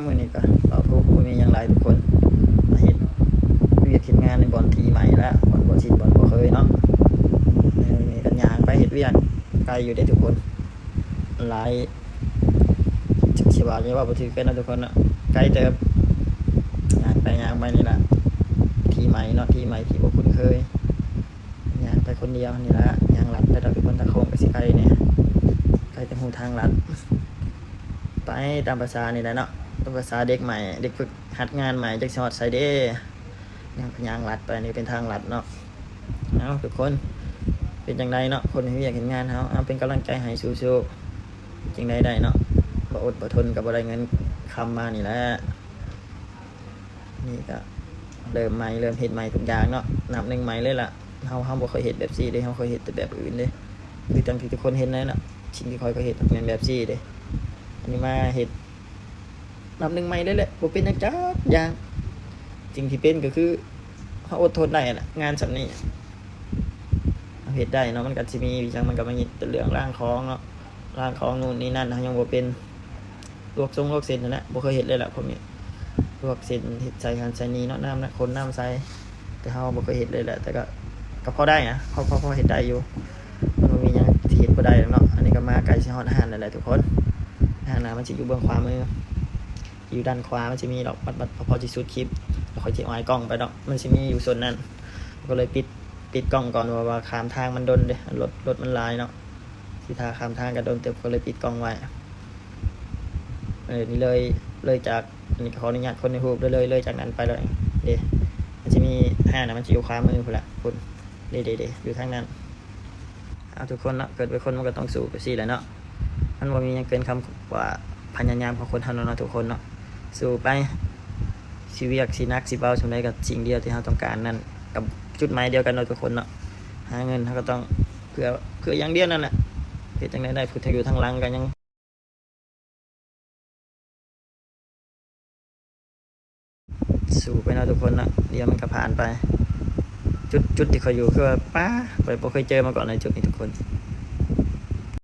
มื้อนี้ก็เราทุกบ่มีหยังหลายทุกคนมาเฮ็ดเวียกเฮ็ดงานในบ่อนที่ใหม่แล้วบ่ชินบ่เคยเนาะนี่ก็ย่างไปเฮ็ดเวียกไกลอยู่เด้ทุกคนหลายสิว่านี่ว่าบ่ถือกันนะทุกคนเนาะไกลเติบย่างไปนี่ล่ะที่ใหม่เนาะที่ใหม่ที่บ่คุ้นเคยย่างไปคนเดียวนี่ล่ะย่างลัดไปดอกทุกคนตะโค้งก็สิไกลเนี่ยไกลแต่หูทางลัดไปตามภาษานี่แหละเนาะตามภาษาเด็กใหม่เด็กฝึกหัดงานใหม่จักสิฮอดไสเด้ย่างลัดไปนี่เป็นทางลัดเนาะเอาทุกคนเป็นจังไดเนาะคนที่อยากเห็นงานเฮาเอาเป็นกำลังใจให้สู้ๆจังไดได้เนาะบ่อดบ่ทนก็บ่ได้เงินคำมานี่แหละนี่ก็เริ่มใหม่เริ่มเฮ็ดใหม่ทุกอย่างเนาะนับหนึ่งใหม่เลยล่ะเฮาบ่เคยเฮ็ดแบบซี่เด้เฮาเคยเฮ็ดแต่แบบอื่นเด้คือจังที่ทุกคนเห็นนั่นน่ะสิ่งที่ค่อยก็เฮ็ดแม่นแบบซี่เด้อันนี้มาเฮ็ดนับหนึ่งใหม่เลยแหละบ่เป็นจักอย่างสิ่งที่เป็นก็คือเฮาอดทนได้น่ะงานสำนี้เฮ็ดได้เนาะมันก็สิมีจังมันก็มีแต่เรื่องร่างของเนาะร่างของนู่นนี่นั่นเฮายังบ่เป็นลวกเส้นนั่นแหละบ่เคยเฮ็ดเลยล่ะพวกนี้ลวกเส้นเฮ็ดใส่หันใส่นี่เนาะน้ำนะคนน้ำใส่แต่เฮาบ่เคยเฮ็ดเลยแหละแต่ก็พอได้นะพอเฮ็ดได้อยู่มันบ่มีหยังที่เฮ็ดบ่ได้เนาะอันนี้ก็มาไกลสิฮอดอาหารนั่นแหละทุกคนอาหารน่ะมันสิอยู่เบื้องขวามืออยู่ด้านขวามันสิมีดอกบัดพอสิสุดคลิปแล้วค่อยสิเอาไอ้กล้องไปเนาะมันสิมีอยู่ส่วนนั้นก็เลยปิดกล้องก่อนว่าข้ามทางมันดนเด้รถมันหลายเนาะสิถ้าข้ามทางก็โดนเต็มก็เลยปิดกล้องไว้นี่เลยจากนี่ขออนุญาตคนในรูปเลยจากนั้นไปเลยเด้มันจะมีห้านะมันจะอยู่ขวามือพุ่นละคุณเด้อยู่ทางนั้นเอาทุกคนเนาะเกิดเป็นคนมันก็ต้องสู้ไปสิแหละเนาะมันบ่มีหยังเกินคำว่าพยายามของคนเฮาเนาะทุกคนเนาะสู้ไปสิเวียกสินักสิเบาส่าใดก็สิ่งเดียวที่เฮาต้องการนั่นกับจุดหมายเดียวกันเนาะทุกคนเนาะหาเงินเฮาก็ต้องเพื่ออย่างเดียวนั่นแหละเฮ็ดจังได๋ได้ผู้ที่อยู่ทางหลังก็ยังสู้ไปเนาะทุกคนเนาะเดี๋ยวมันก็ผ่านไปจุดที่เขาอยู่คือว่าป้าบ่เคยเจอมาก่อนในจุดนี้ทุกคน